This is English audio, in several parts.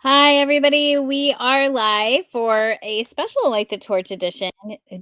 Hi, everybody. We are live for a special Light the Torch edition.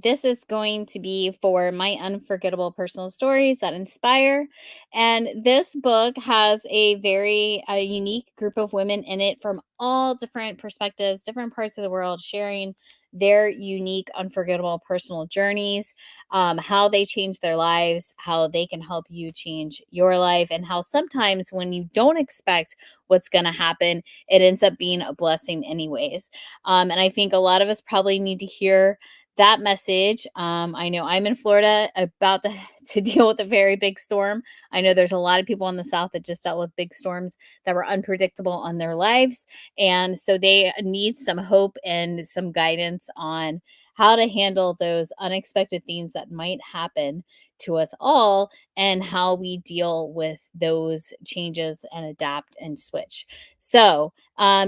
This is going to be for my unforgettable personal stories that inspire. And this book has a very unique group of women in it from all different perspectives, different parts of the world, sharing their unique, unforgettable personal journeys, how they change their lives, how they can help you change your life, and how sometimes when you don't expect what's going to happen, it ends up being a blessing anyways. And I think a lot of us probably need to hear that message. I know I'm in Florida about to deal with a very big storm. I know there's a lot of people in the South that just dealt with big storms that were unpredictable on their lives. And so they need some hope and some guidance on how to handle those unexpected things that might happen to us all and how we deal with those changes and adapt and switch. So,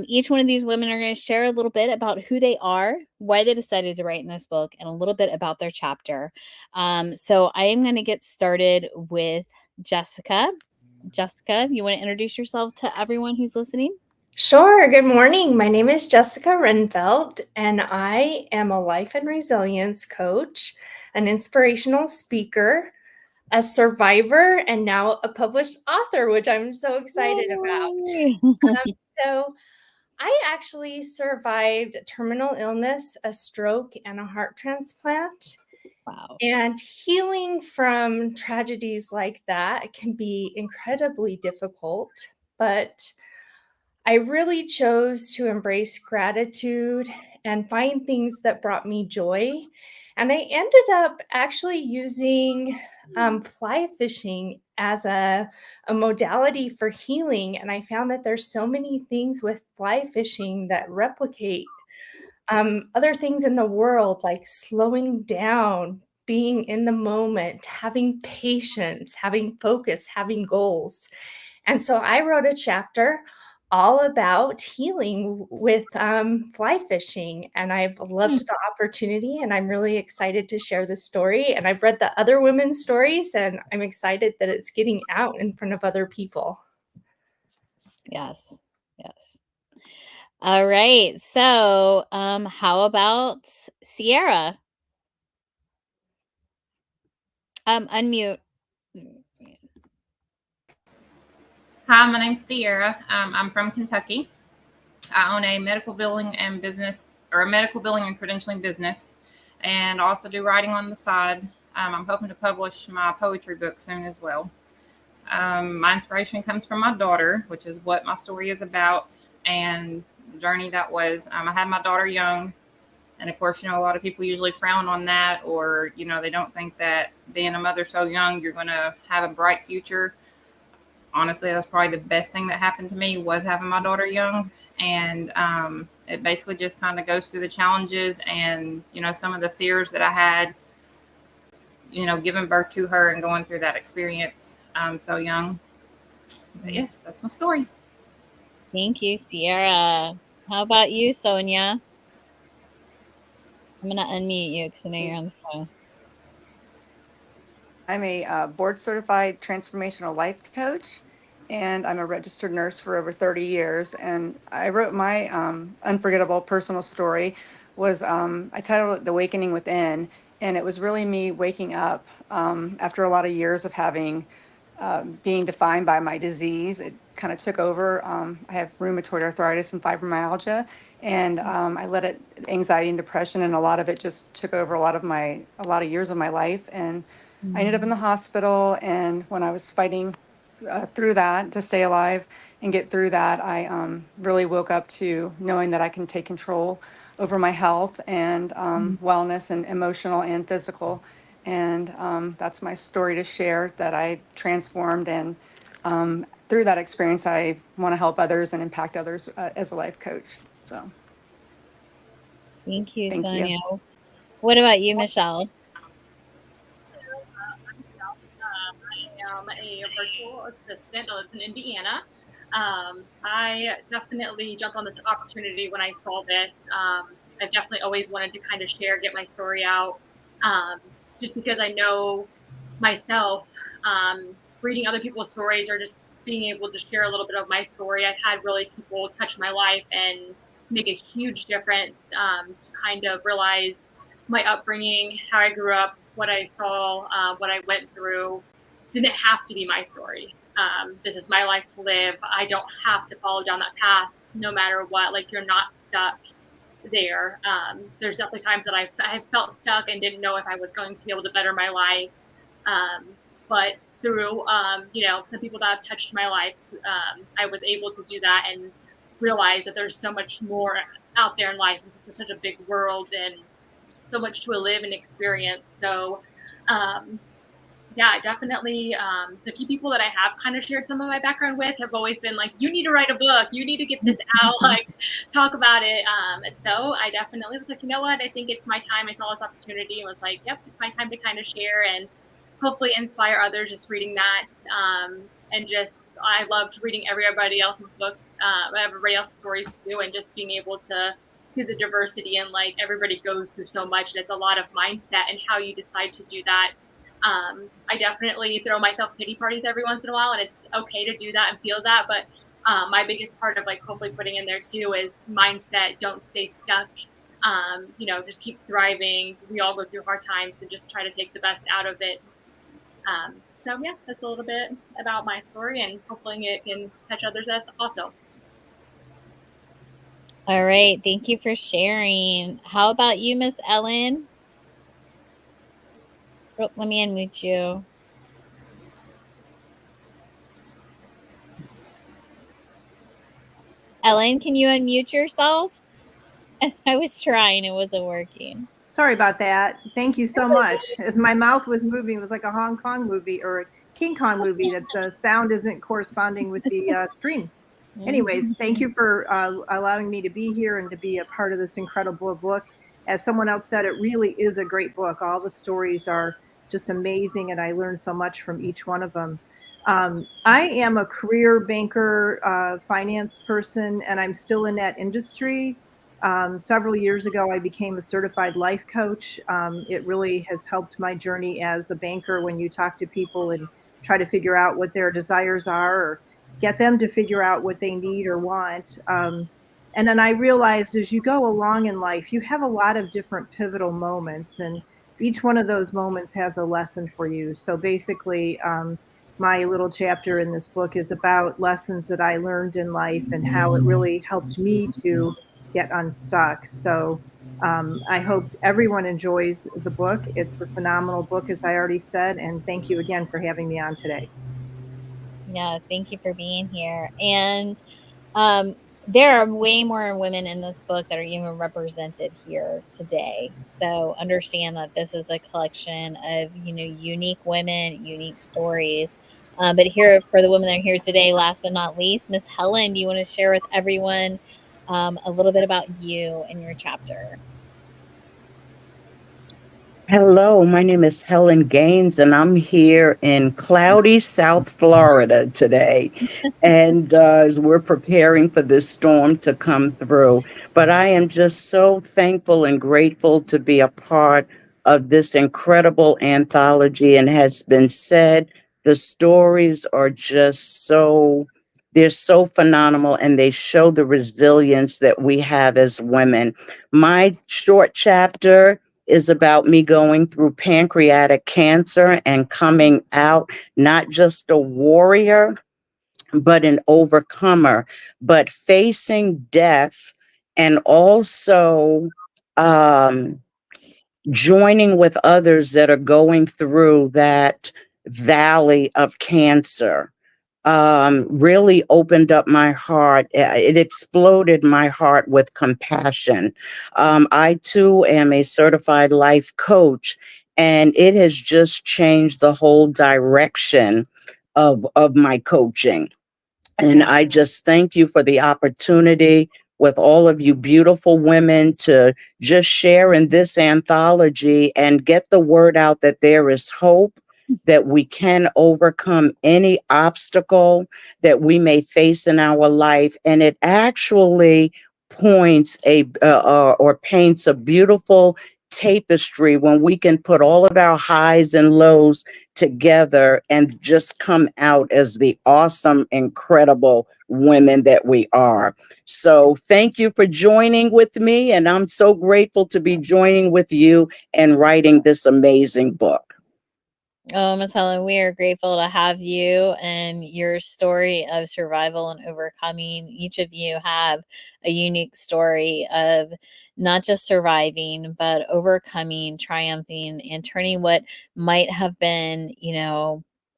each one of these women are going to share a little bit about who they are, why they decided to write in this book, and a little bit about their chapter. So, I am going to get started with Jessica. Jessica, you want to introduce yourself to everyone who's listening? Sure. Good morning. My name is Jessica Renfeld, and I am a life and resilience coach, an inspirational speaker, a survivor, and now a published author, which I'm so excited about. Yay! So, I actually survived terminal illness, a stroke, and a heart transplant. Wow. And healing from tragedies like that can be incredibly difficult, but I really chose to embrace gratitude and find things that brought me joy. And I ended up actually using fly fishing as a modality for healing. And I found that there's so many things with fly fishing that replicate other things in the world, like slowing down, being in the moment, having patience, having focus, having goals. And so I wrote a chapter all about healing with fly fishing. And I've loved the opportunity, and I'm really excited to share this story. And I've read the other women's stories, and I'm excited that it's getting out in front of other people. Yes. Yes. All right. So, how about Sierra? Unmute. Hi, my name's Sierra. I'm from Kentucky. I own a medical billing and business, or a medical billing and credentialing business, and also do writing on the side. I'm hoping to publish my poetry book soon as well. My inspiration comes from my daughter, which is what my story is about, and the journey that was. I had my daughter young, and of course, a lot of people usually frown on that, or they don't think that being a mother so young, you're going to have a bright future. Honestly, that's probably the best thing that happened to me was having my daughter young. And it basically just kind of goes through the challenges and, some of the fears that I had, giving birth to her and going through that experience so young. But yes, that's my story. Thank you, Sierra. How about you, Sonia? I'm gonna unmute you because I know you're on the phone. I'm a board certified transformational life coach, and I'm a registered nurse for over 30 years. And I wrote my unforgettable personal story was I titled it The Awakening Within. And it was really me waking up after a lot of years of having being defined by my disease. It kind of took over. I have rheumatoid arthritis and fibromyalgia, and I let it anxiety and depression, and a lot of it just took over a lot of years of my life. And I ended up in the hospital, and when I was fighting through that to stay alive and get through that, I really woke up to knowing that I can take control over my health and wellness and emotional and physical. And that's my story to share that I transformed. And through that experience, I want to help others and impact others as a life coach. So Thank you, thank you. Sonia. What about you, Michelle? I am a virtual assistant that lives in Indiana. I definitely jumped on this opportunity when I saw this. I've definitely always wanted to kind of share, get my story out, just because I know myself, reading other people's stories or just being able to share a little bit of my story. I've had really people touch my life and make a huge difference, to kind of realize my upbringing, how I grew up, what I saw, what I went through didn't have to be my story. This is my life to live. I don't have to follow down that path no matter what. Like, you're not stuck there. There's definitely times that I've felt stuck and didn't know if I was going to be able to better my life. Um, but through, some people that have touched my life, I was able to do that and realize that there's so much more out there in life. It's such a big world and so much to live and experience. So, um, yeah, definitely. The few people that I have kind of shared some of my background with have always been like, "You need to write a book. You need to get this out. Like, talk about it." So I definitely was like, you know what? I think it's my time. I saw this opportunity and was like, "Yep, it's my time to kind of share and hopefully inspire others." Just reading that, and just I loved reading everybody else's books, everybody else's stories too, and just being able to see the diversity and like everybody goes through so much, and it's a lot of mindset and how you decide to do that. I definitely throw myself pity parties every once in a while, and it's okay to do that and feel that. But my biggest part of like hopefully putting in there too is mindset. Don't stay stuck. Just keep thriving. We all go through hard times, and just try to take the best out of it. So yeah, that's a little bit about my story, and hopefully it can touch others as also. All right. Thank you for sharing. How about you, Miss Ellen? Oh, let me unmute you. Ellen, can you unmute yourself? I was trying, it wasn't working. Sorry about that. Thank you so much. As my mouth was moving, it was like a Hong Kong movie or a King Kong movie that the sound isn't corresponding with the screen. Anyways, thank you for allowing me to be here and to be a part of this incredible book. As someone else said, it really is a great book. All the stories are just amazing, and I learned so much from each one of them. I am a career banker, finance person, and I'm still in that industry. Several years ago, I became a certified life coach. It really has helped my journey as a banker when you talk to people and try to figure out what their desires are or get them to figure out what they need or want. And then I realized as you go along in life, you have a lot of different pivotal moments, and each one of those moments has a lesson for you. So basically, my little chapter in this book is about lessons that I learned in life and how it really helped me to get unstuck. So I hope everyone enjoys the book. It's a phenomenal book, as I already said, and thank you again for having me on today. Yes, thank you for being here. And there are way more women in this book that are even represented here today. So understand that this is a collection of, unique women, unique stories. But here for the women that are here today, last but not least, Miss Helen, do you want to share with everyone a little bit about you and your chapter? Hello, my name is Helen Gaines, and I'm here in cloudy South Florida today. And as we're preparing for this storm to come through. But I am just so thankful and grateful to be a part of this incredible anthology. And has been said, the stories are just they're so phenomenal, and they show the resilience that we have as women. My short chapter is about me going through pancreatic cancer and coming out not just a warrior, but an overcomer, but facing death and also um, joining with others that are going through that valley of cancer. Really opened up my heart. It exploded my heart with compassion. I too am a certified life coach, and it has just changed the whole direction of my coaching. And I just thank you for the opportunity with all of you beautiful women to just share in this anthology and get the word out that there is hope, that we can overcome any obstacle that we may face in our life. And it actually points or paints a beautiful tapestry when we can put all of our highs and lows together and just come out as the awesome, incredible women that we are. So thank you for joining with me. And I'm so grateful to be joining with you and writing this amazing book. Oh, Miss Helen, we are grateful to have you and your story of survival and overcoming. Each of you have a unique story of not just surviving, but overcoming, triumphing, and turning what might have been,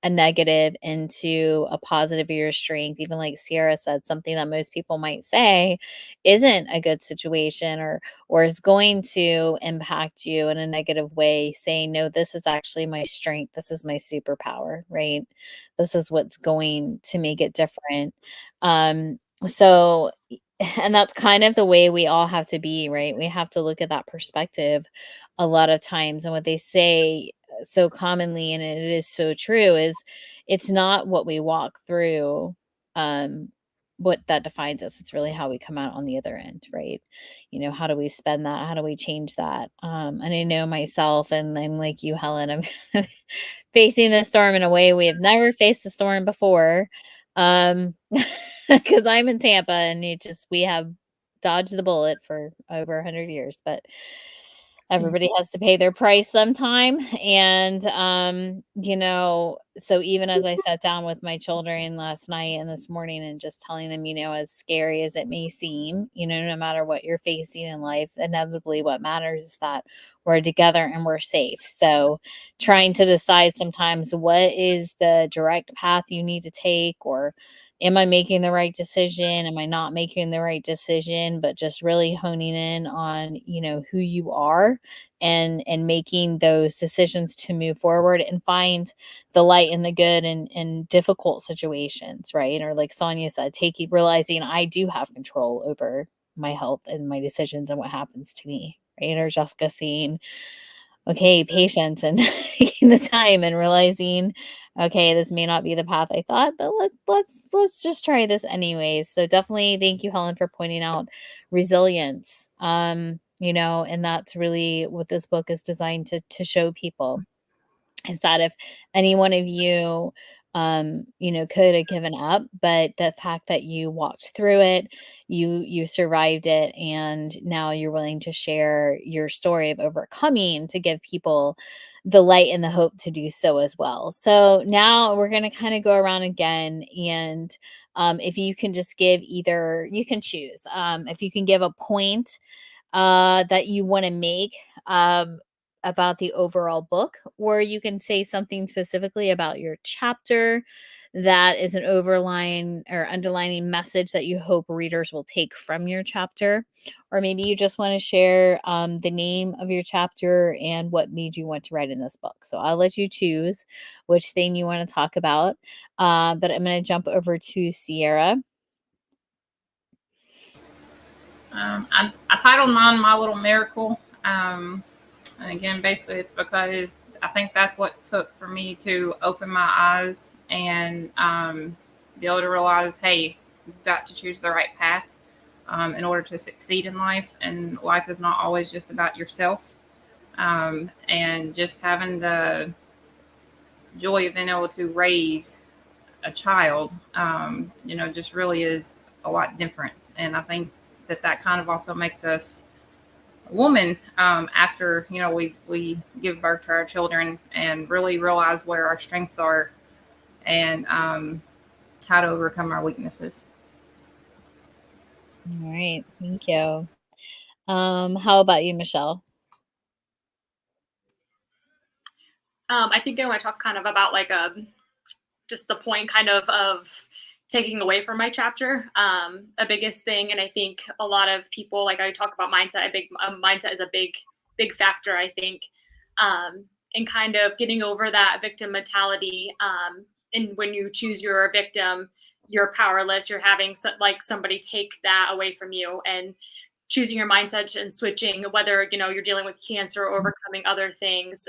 a negative into a positive of your strength. Even like Sierra said, something that most people might say isn't a good situation or is going to impact you in a negative way, saying, no, this is actually my strength. This is my superpower, right? This is what's going to make it different. So, and that's kind of the way we all have to be, right? We have to look at that perspective a lot of times. And what they say so commonly, and it is so true, is it's not what we walk through. What that defines us. It's really how we come out on the other end, right? How do we spend that? How do we change that? And I know myself, and I'm like you, Helen, I'm facing the storm in a way we have never faced a storm before. Because I'm in Tampa, and we have dodged the bullet for over 100 years, but everybody has to pay their price sometime. And so even as I sat down with my children last night and this morning and just telling them, as scary as it may seem, no matter what you're facing in life, inevitably what matters is that we're together and we're safe. So trying to decide sometimes what is the direct path you need to take, or am I making the right decision? Am I not making the right decision? But just really honing in on, who you are, and making those decisions to move forward and find the light and the good in difficult situations, right? Or like Sonia said, realizing I do have control over my health and my decisions and what happens to me, right? Or Jessica seeing, okay, patience and taking the time and realizing, okay, this may not be the path I thought, but let's just try this anyways. So definitely thank you, Helen, for pointing out resilience. And that's really what this book is designed to show people, is that if any one of you could have given up, but the fact that you walked through it, you survived it, and now you're willing to share your story of overcoming to give people the light and the hope to do so as well. So now we're going to kind of go around again, and if you can just give either, you can choose, if you can give a point that you want to make about the overall book, or you can say something specifically about your chapter that is an overline or underlining message that you hope readers will take from your chapter. Or maybe you just want to share the name of your chapter and what made you want to write in this book. So I'll let you choose which thing you want to talk about. But I'm going to jump over to Sierra. I titled mine "My Little Miracle," and again, basically, it's because I think that's what it took for me to open my eyes and be able to realize, hey, you've got to choose the right path in order to succeed in life, and life is not always just about yourself. And just having the joy of being able to raise a child, just really is a lot different. And I think that kind of also makes us a woman after we give birth to our children, and really realize where our strengths are, and how to overcome our weaknesses. All right, thank you. How about you, Michelle? I think I want to talk kind of about like just the point kind of taking away from my chapter, a biggest thing. And I think a lot of people, like I talk about mindset, mindset is a big factor, I think, in kind of getting over that victim mentality. And when you choose you're a victim, you're powerless, you're having like somebody take that away from you, and choosing your mindset and switching, whether, you're dealing with cancer or overcoming other things,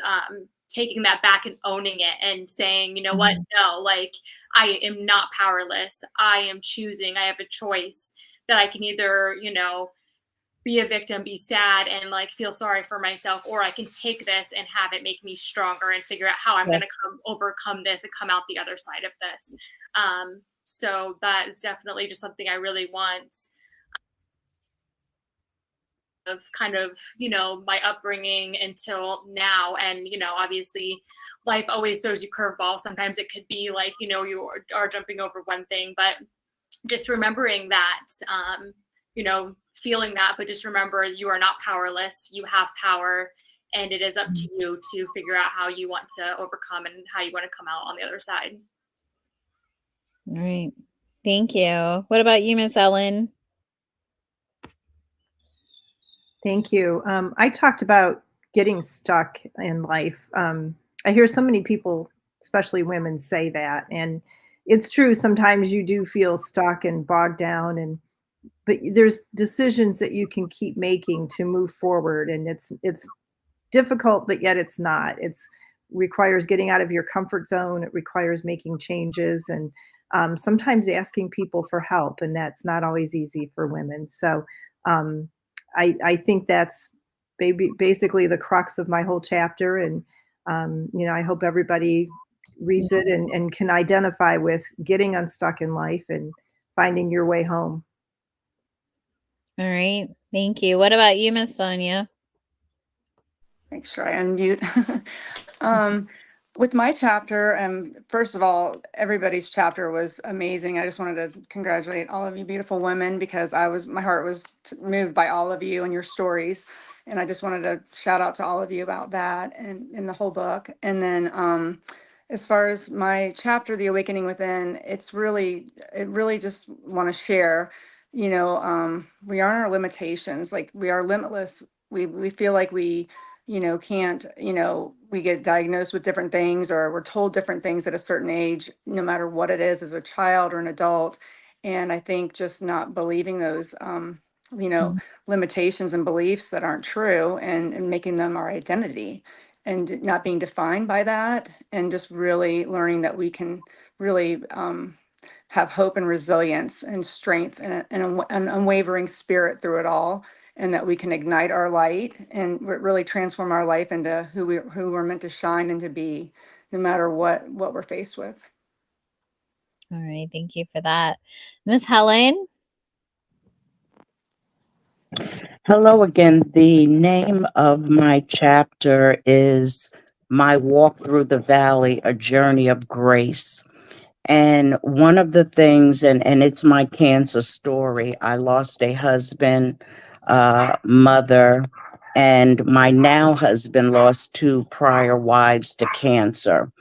taking that back and owning it and saying, what, no, like I am not powerless. I am choosing. I have a choice that I can either, be a victim, be sad, and like feel sorry for myself, or I can take this and have it make me stronger and figure out how I'm Yes. going to overcome this and come out the other side of this. So that is definitely just something I really want, of kind of, my upbringing until now. And, obviously life always throws you curveballs. Sometimes it could be like, you are jumping over one thing, but just remembering that, feeling that, but just remember you are not powerless. You have power, and it is up to you to figure out how you want to overcome and how you want to come out on the other side. All right. Thank you. What about you, Miss Ellen? Thank you. I talked about getting stuck in life. I hear so many people, especially women, say that, and it's true. Sometimes you do feel stuck and bogged down, but there's decisions that you can keep making to move forward, and it's difficult, but yet it's not. It's requires getting out of your comfort zone. It requires making changes, and sometimes asking people for help, and that's not always easy for women. So um, I think that's basically the crux of my whole chapter, and I hope everybody reads it and can identify with getting unstuck in life and finding your way home. All right. Thank you. What about you, Miss Sonia? Make sure I unmute. With my chapter, first of all, everybody's chapter was amazing. I just wanted to congratulate all of you beautiful women, because my heart was moved by all of you and your stories. And I just wanted to shout out to all of you about that and in the whole book. And then as far as my chapter, The Awakening Within, it really just want to share, we are in our limitations, like we are limitless. We feel like we can't, we get diagnosed with different things, or we're told different things at a certain age, no matter what it is, as a child or an adult. And I think just not believing those, limitations and beliefs that aren't true, and making them our identity, and not being defined by that, and just really learning that we can really have hope and resilience and strength, an unwavering spirit through it all, and that we can ignite our light and really transform our life into who we're meant to shine and to be, no matter what we're faced with. All right. Thank you for that. Miss Helen? Hello again. The name of my chapter is My Walk Through the Valley, A Journey of Grace. And one of the things, and it's my cancer story, I lost a husband, mother, and my now husband lost 2 prior wives to cancer.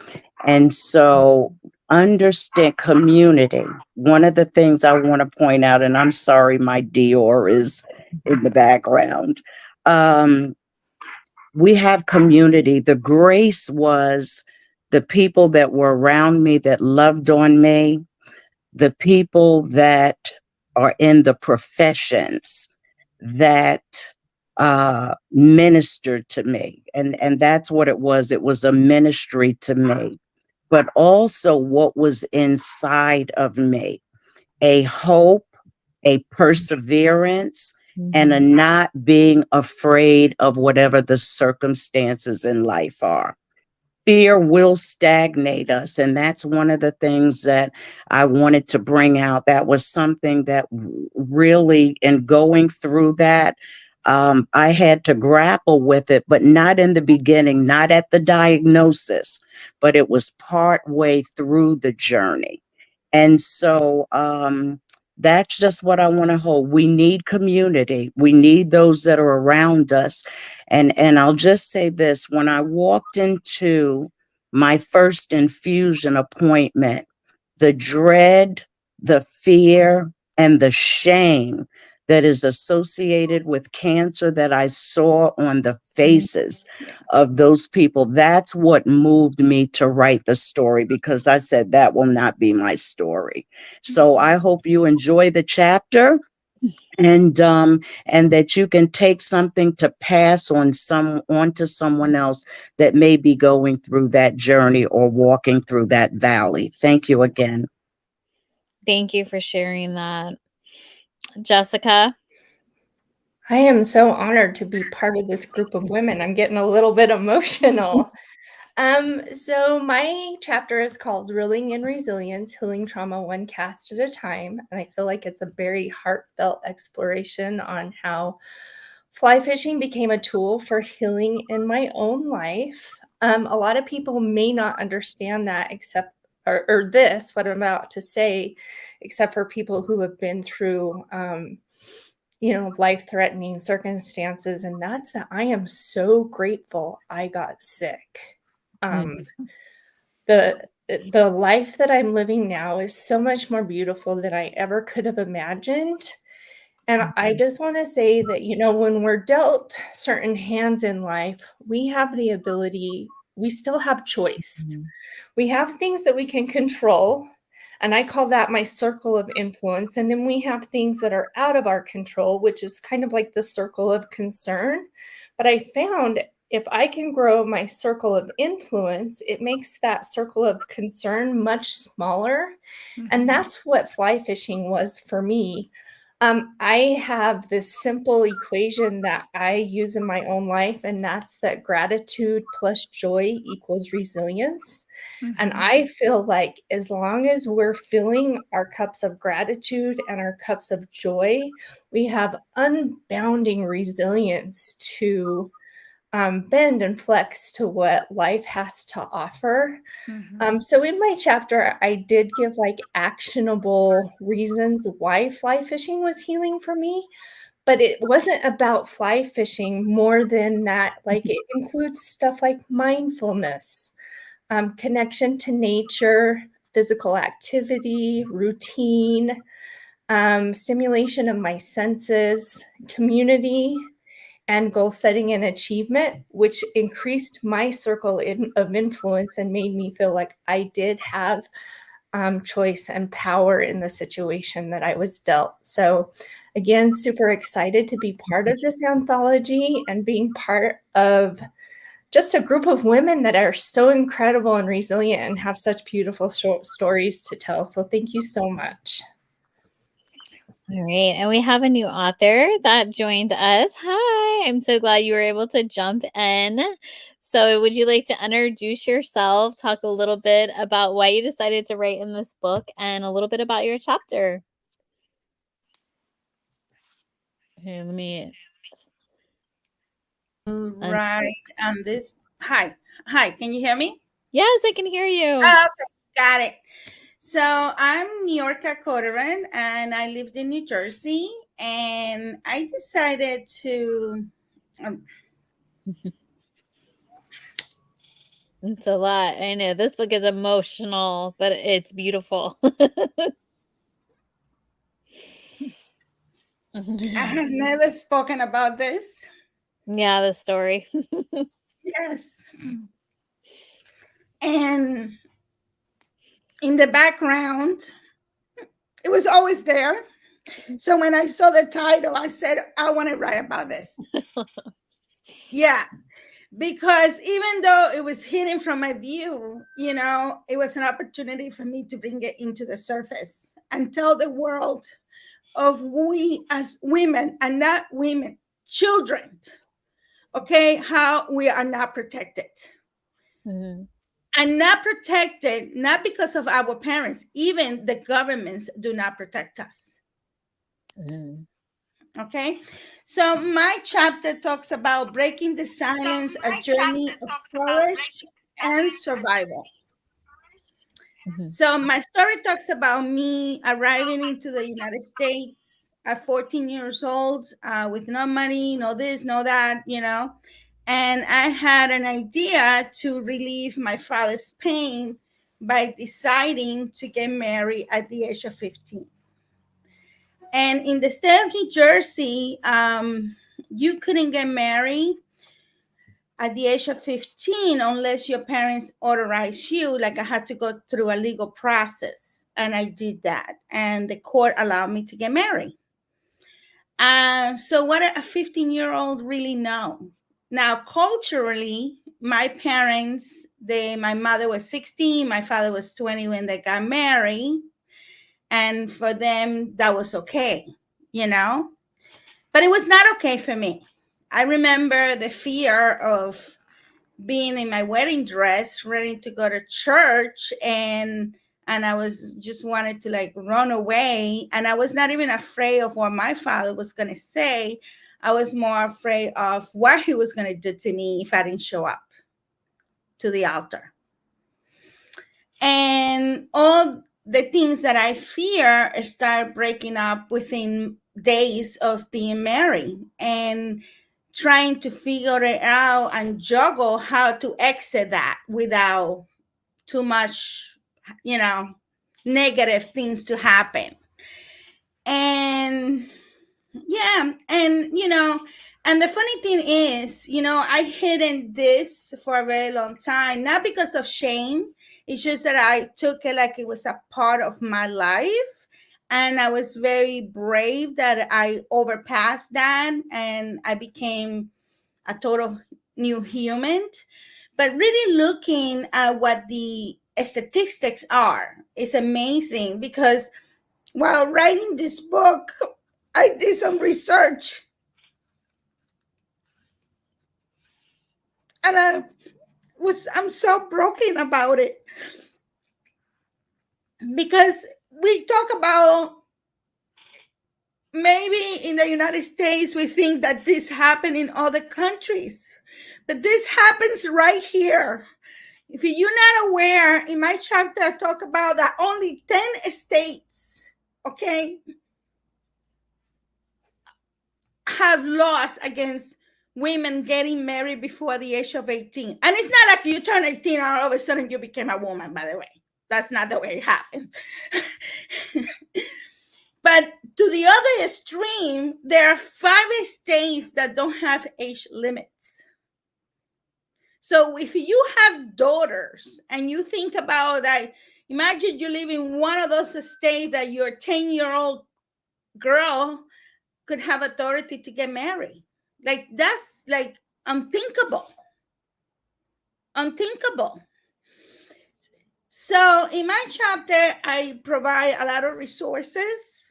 And so, understand community. One of the things I want to point out, and I'm sorry, my Dior is in the background. We have community. The grace was the people that were around me that loved on me, the people that are in the professions that ministered to me. And that's what it was. It was a ministry to me, but also what was inside of me, a hope, a perseverance, and a not being afraid of whatever the circumstances in life are. Fear will stagnate us. And that's one of the things that I wanted to bring out. That was something that really, in going through that, I had to grapple with it, but not in the beginning, not at the diagnosis, but it was part way through the journey. And so that's just what I want to hold. We need community. We need those that are around us. And I'll just say this, when I walked into my first infusion appointment, the dread, the fear, and the shame that is associated with cancer that I saw on the faces of those people, that's what moved me to write the story, because I said that will not be my story. So I hope you enjoy the chapter, and that you can take something to pass on to someone else that may be going through that journey or walking through that valley. Thank you again. Thank you for sharing that. Jessica? I am so honored to be part of this group of women. I'm getting a little bit emotional. So my chapter is called Reeling in Resilience, Healing Trauma One Cast at a Time. And I feel like it's a very heartfelt exploration on how fly fishing became a tool for healing in my own life. A lot of people may not understand that except or this, what I'm about to say, except for people who have been through life-threatening circumstances. And that's that I am so grateful I got sick. The life that I'm living now is so much more beautiful than I ever could have imagined. And I just want to say that, when we're dealt certain hands in life, we have the ability, we still have choice. We have things that we can control, and I call that my circle of influence. And then we have things that are out of our control, which is kind of like the circle of concern. But I found if I can grow my circle of influence, it makes that circle of concern much smaller. And that's what fly fishing was for me. I have this simple equation that I use in my own life, and that's that gratitude plus joy equals resilience. And I feel like as long as we're filling our cups of gratitude and our cups of joy, we have unbounding resilience to bend and flex to what life has to offer. So in my chapter, I did give like actionable reasons why fly fishing was healing for me, but it wasn't about fly fishing more than that. Like it includes stuff like mindfulness, connection to nature, physical activity, routine, stimulation of my senses, community, and goal setting and achievement, which increased my circle of influence and made me feel like I did have choice and power in the situation that I was dealt. So again, super excited to be part of this anthology and being part of just a group of women that are so incredible and resilient and have such beautiful short stories to tell. So thank you so much. All right. And we have a new author that joined us. Hi. I'm so glad you were able to jump in. So, would you like to introduce yourself, talk a little bit about why you decided to write in this book, and a little bit about your chapter? Here, let me. Right on this. Hi. Can you hear me? Yes, I can hear you. Okay, got it. So I'm New Yorker Cordovan, and I lived in New Jersey, and I decided to. It's a lot. I know this book is emotional, but it's beautiful. I have never spoken about this. Yeah, the story. Yes. And in the background, it was always there. So when I saw the title, I said, I want to write about this. Yeah. Because even though it was hidden from my view, it was an opportunity for me to bring it into the surface and tell the world of we as women and not women, children, okay, how we are not protected. And not protected, not because of our parents, even the governments do not protect us. Okay, so my chapter talks about breaking the silence, a journey of courage and survival. So my story talks about me arriving into the United States at 14 years old with no money, no this, no that, and I had an idea to relieve my father's pain by deciding to get married at the age of 15. And in the state of New Jersey, you couldn't get married at the age of 15 unless your parents authorized you. Like I had to go through a legal process, and I did that. And the court allowed me to get married. So what a 15-year-old really know? Now, culturally, my parents, my mother was 16, my father was 20 when they got married. And for them, that was okay, But it was not okay for me. I remember the fear of being in my wedding dress, ready to go to church, and I was just wanted to like run away. And I was not even afraid of what my father was going to say. I was more afraid of what he was going to do to me if I didn't show up to the altar. And all the things that I fear start breaking up within days of being married, and trying to figure it out and juggle how to exit that without too much, negative things to happen. And yeah, and the funny thing is, I hidden this for a very long time, not because of shame. It's just that I took it like it was a part of my life. And I was very brave that I overpassed that and I became a total new human. But really looking at what the statistics are is amazing, because while writing this book, I did some research. And I'm so broken about it, because we talk about, maybe in the United States we think that this happened in other countries, but this happens right here. If you're not aware, in my chapter I talk about that only 10 states, okay, have laws against women getting married before the age of 18. And it's not like you turn 18 and all of a sudden you became a woman, by the way. That's not the way it happens. But to the other extreme, there are 5 states that don't have age limits. So if you have daughters and you think about that, imagine you live in one of those states that your 10-year-old girl could have authority to get married. Like, that's like unthinkable. Unthinkable. So in my chapter, I provide a lot of resources,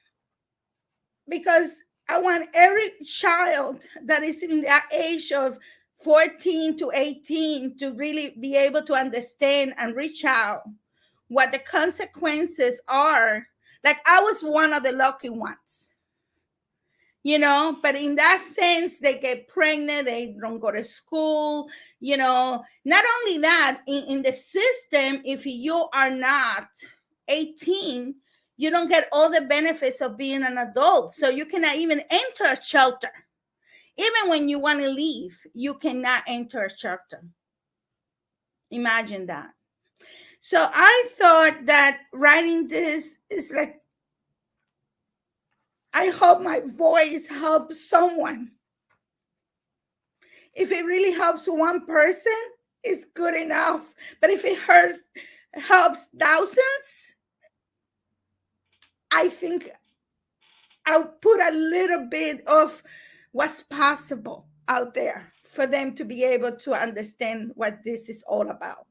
because I want every child that is in that age of 14 to 18 to really be able to understand and reach out what the consequences are. Like, I was one of the lucky ones, but in that sense, they get pregnant, they don't go to school, not only that, in the system, if you are not 18, you don't get all the benefits of being an adult. So you cannot even enter a shelter. Even when you want to leave, you cannot enter a shelter. Imagine that. So I thought that writing this is like, I hope my voice helps someone. If it really helps one person, it's good enough. But if it helps thousands, I think I'll put a little bit of what's possible out there for them to be able to understand what this is all about.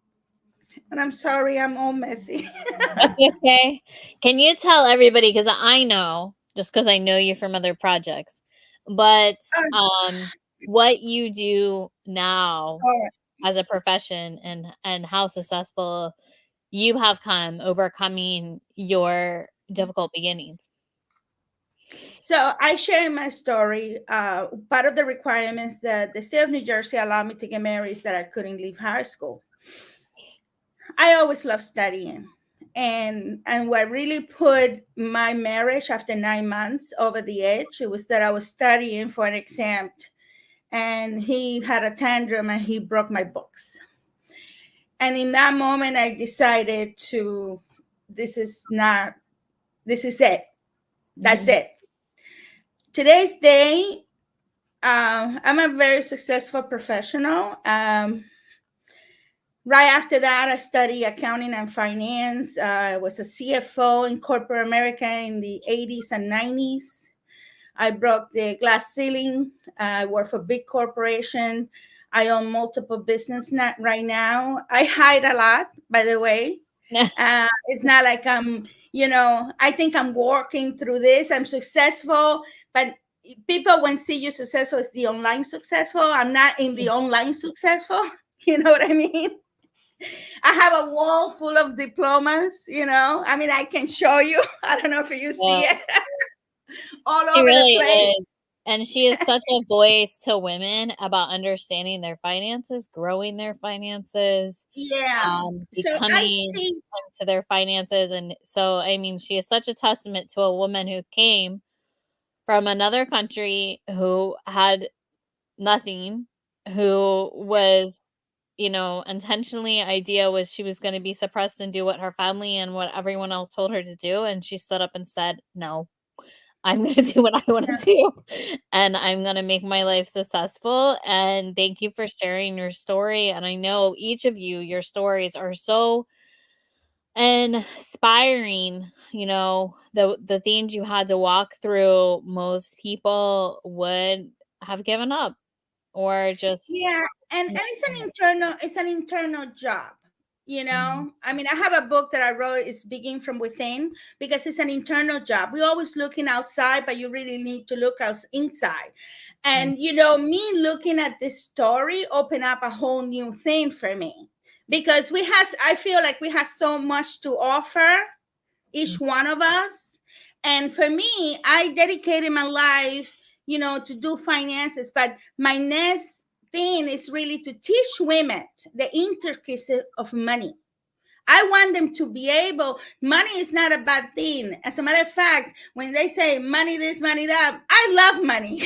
And I'm sorry, I'm all messy. That's okay. Can you tell everybody, because I know, just because I know you from other projects, but what you do now as a profession, and how successful you have come overcoming your difficult beginnings? So I share my story. Part of the requirements that the state of New Jersey allowed me to get married is that I couldn't leave high school. I always loved studying. And what really put my marriage after 9 months over the edge, it was that I was studying for an exam, and he had a tantrum and he broke my books. And in that moment, I decided this is it. That's it. Today's day, I'm a very successful professional. Right after that, I studied accounting and finance. I was a CFO in corporate America in the 80s and 90s. I broke the glass ceiling. I work for big corporation. I own multiple businesses right now. I hide a lot, by the way. It's not like I think I'm working through this. I'm successful, but people when see you successful is the online successful. I'm not in the online successful. You know what I mean? I have a wall full of diplomas, I mean, I can show you. I don't know if you see Yeah, it all she over the really place. is. And she is such a voice to women about understanding their finances, growing their finances, Yeah. So I becoming teach. into their finances. And so, I mean, she is such a testament to a woman who came from another country, who had nothing, who was, intentionally idea was she was going to be suppressed and do what her family and what everyone else told her to do. And she stood up and said, no, I'm going to do what I want to do, and I'm going to make my life successful. And thank you for sharing your story. And I know each of you, your stories are so inspiring. The things you had to walk through, most people would have given up or just Yeah, and it's an internal job. Mhm. I mean, I have a book that I wrote is Begin from Within, because it's an internal job. We're always looking outside, but you really need to look out inside. Mm. And me looking at this story opened up a whole new thing for me, because I feel like we have so much to offer, each one of us. And for me, I dedicated my life, to do finances. But my next thing is really to teach women the intricacies of money. I want them to be able, money is not a bad thing. As a matter of fact, when they say money this, money that, I love money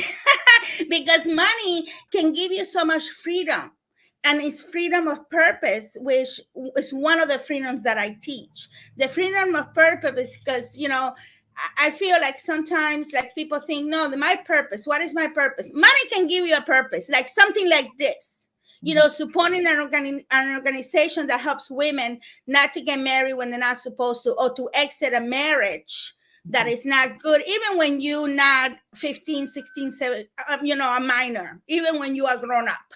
because money can give you so much freedom. And it's freedom of purpose, which is one of the freedoms that I teach. The freedom of purpose is because, I feel like sometimes like people think, no, my purpose, what is my purpose? Money can give you a purpose, like something like this. Supporting an organization that helps women not to get married when they're not supposed to, or to exit a marriage that is not good, even when you're not 15, 16, 17, a minor, even when you are grown up,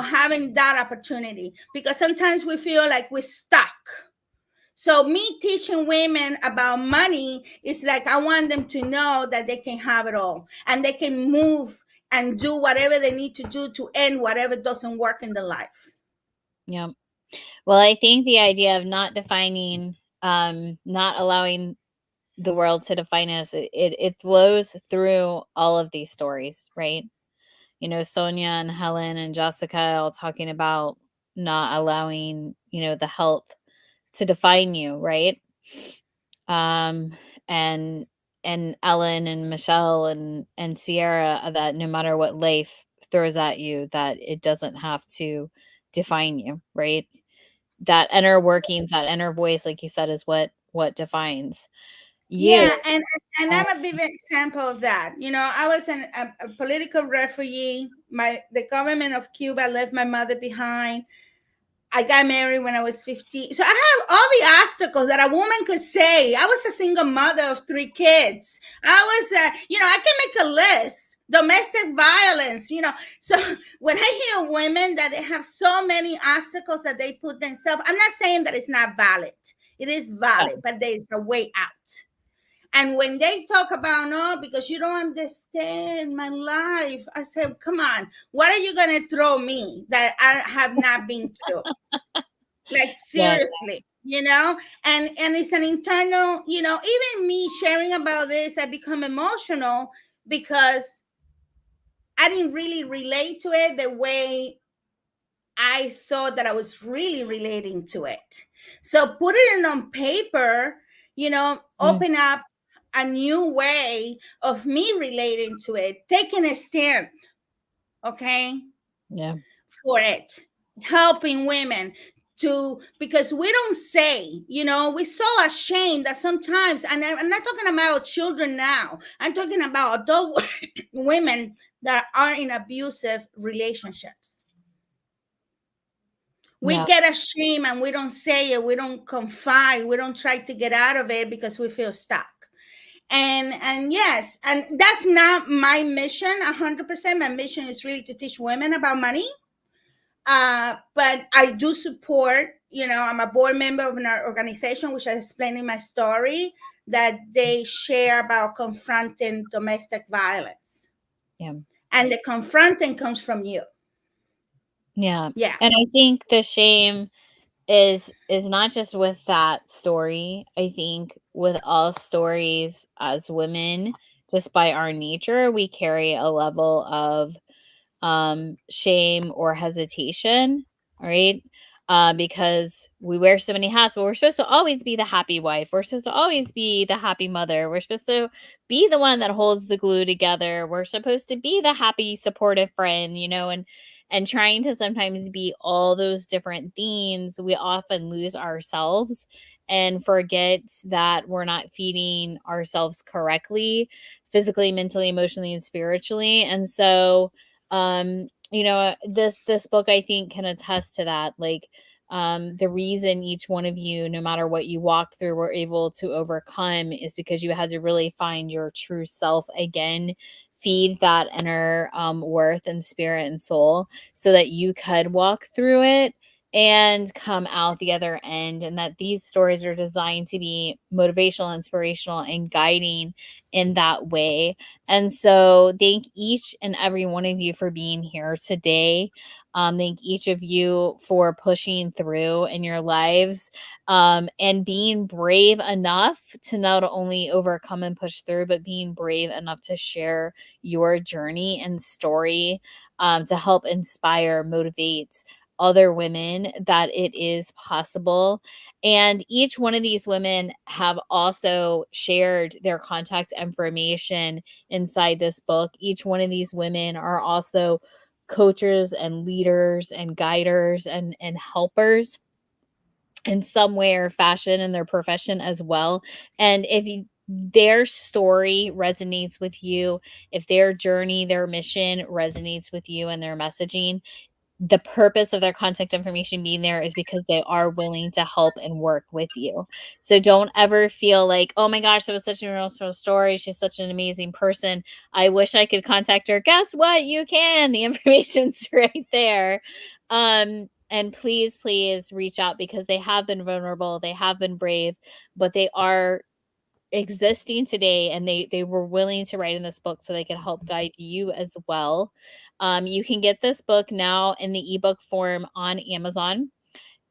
having that opportunity, because sometimes we feel like we're stuck. So me teaching women about money is like, I want them to know that they can have it all and they can move and do whatever they need to do to end whatever doesn't work in their life. Yeah. Well, I think the idea of not defining, not allowing the world to define us, it flows through all of these stories, right? Sonia and Helen and Jessica all talking about not allowing, the health to define you, right? Um, and Ellen and Michelle and Sierra, that no matter what life throws at you, that it doesn't have to define you, right? That inner workings, that inner voice, like you said, is what defines you. Yeah, and I'm a vivid example of that. I was a political refugee. The government of Cuba left my mother behind. I got married when I was 15. So I have all the obstacles that a woman could say. I was a single mother of 3 kids. I was, I can make a list. Domestic violence, So when I hear women that they have so many obstacles that they put themselves, I'm not saying that it's not valid. It is valid, but there's a way out. And when they talk about, no, because you don't understand my life, I said, come on, what are you going to throw me that I have not been through? Like, Yeah. seriously, and it's an internal, even me sharing about this, I become emotional because I didn't really relate to it the way I thought that I was really relating to it. So putting it on paper, open up a new way of me relating to it, taking a stand, okay, Yeah. for it, helping women because we don't say, we're so ashamed that sometimes, and I'm not talking about children now, I'm talking about adult women that are in abusive relationships. We Yeah. get ashamed and we don't say it, we don't confide, we don't try to get out of it because we feel stuck. And yes, and that's not my mission 100%. My mission is really to teach women about money. But I do support, I'm a board member of an organization, which I explained in my story, that they share about confronting domestic violence. Yeah. And the confronting comes from you. Yeah. Yeah. And I think the shame is not just with that story. I think with all stories as women, just by our nature, we carry a level of shame or hesitation, right? Because we wear so many hats. Well, we're supposed to always be the happy wife. We're supposed to always be the happy mother. We're supposed to be the one that holds the glue together. We're supposed to be the happy, supportive friend, and trying to sometimes be all those different things, we often lose ourselves and forget that we're not feeding ourselves correctly, physically, mentally, emotionally, and spiritually. And so this book I think can attest to that. Like, the reason each one of you, no matter what you walked through, were able to overcome is because you had to really find your true self again, feed that inner worth and spirit and soul so that you could walk through it and come out the other end. And that these stories are designed to be motivational, inspirational, and guiding in that way. And so thank each and every one of you for being here today. Thank each of you for pushing through in your lives, and being brave enough to not only overcome and push through, but being brave enough to share your journey and story, to help inspire, motivate other women that it is possible. And each one of these women have also shared their contact information inside this book. Each one of these women are also coaches and leaders and guiders and helpers in some way or fashion in their profession as well. And if their story resonates with you, if their journey, their mission resonates with you and their messaging, the purpose of their contact information being there is because they are willing to help and work with you. So don't ever feel like, oh my gosh, that was such an emotional story. She's such an amazing person. I wish I could contact her. Guess what? You can. The information's right there. And please, please reach out because they have been vulnerable. They have been brave, but they are existing today, and they were willing to write in this book so they could help guide you as well. You can get this book now in the ebook form on Amazon.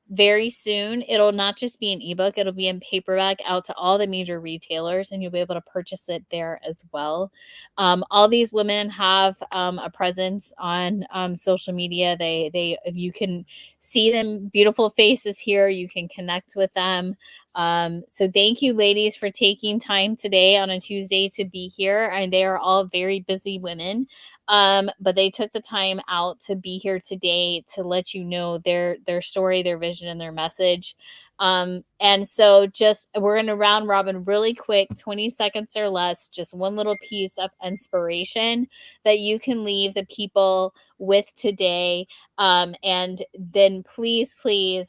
Very soon, it'll not just be an ebook, it'll be in paperback out to all the major retailers, and you'll be able to purchase it there as well. All these women have a presence on social media. If you can see them beautiful faces here, you can connect with them. So thank you, ladies, for taking time today on a Tuesday to be here. And they are all very busy women. But they took the time out to be here today to let you know their story, their vision, and their message. And so we're going to round robin really quick, 20 seconds or less, just one little piece of inspiration that you can leave the people with today. And then please,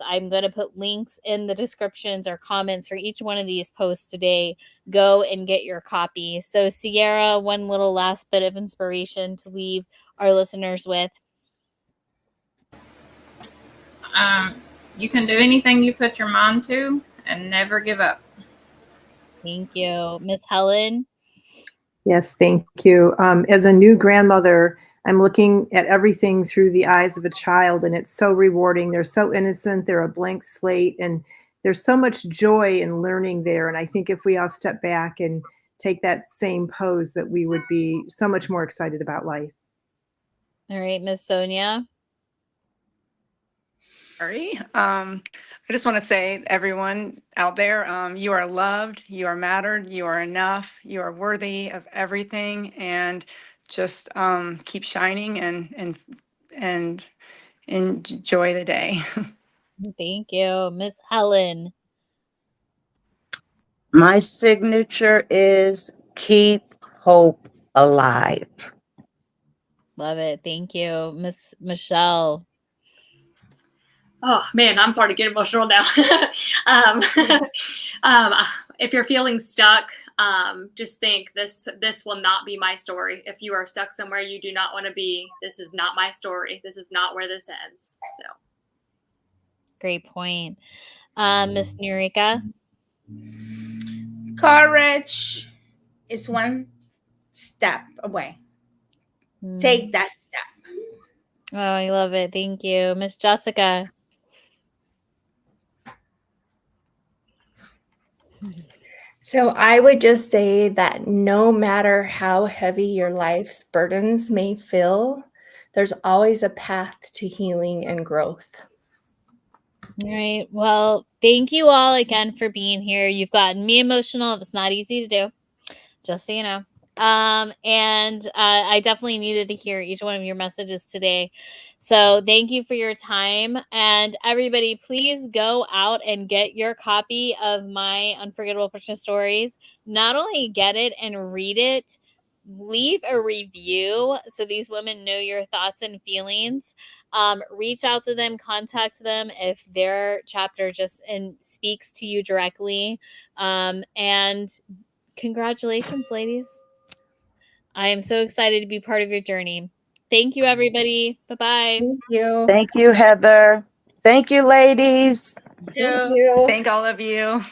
I'm going to put links in the descriptions or comments for each one of these posts today. Go and get your copy. So Sierra, one little last bit of inspiration to leave our listeners with. You can do anything you put your mind to and never give up. Thank you. Miss Helen? Yes, thank you. As a new grandmother, I'm looking at everything through the eyes of a child, and it's so rewarding. They're so innocent. They're a blank slate, and there's so much joy in learning there. And I think if we all step back and take that same pose, that we would be so much more excited about life. All right, Miss Sonia? Sorry. I just want to say, everyone out there, you are loved, you are mattered, you are enough, you are worthy of everything, and just keep shining and enjoy the day. Thank you. Miss Helen? My signature is keep hope alive. Love it. Thank you. Miss Michelle? Oh man, I'm sorry to get emotional now. If you're feeling stuck, just think this will not be my story. If you are stuck somewhere you do not want to be, this is not my story. This is not where this ends. So Great point. Miss Nurika? Courage is one step away. Take that step. Oh, I love it. Thank you. Miss Jessica. So I would just say that no matter how heavy your life's burdens may feel, there's always a path to healing and growth. All right. Well, thank you all again for being here. You've gotten me emotional. It's not easy to do, just so you know. And I definitely needed to hear each one of your messages today. So thank you for your time. And everybody, please go out and get your copy of my Unforgettable Personal Stories. Not only get it and read it, leave a review so these women know your thoughts and feelings. Reach out to them, contact them if their chapter just speaks to you directly. And congratulations, ladies. I am so excited to be part of your journey. Thank you, everybody. Bye-bye. Thank you. Thank you, Heather. Thank you, ladies. Thank you. Thank all of you.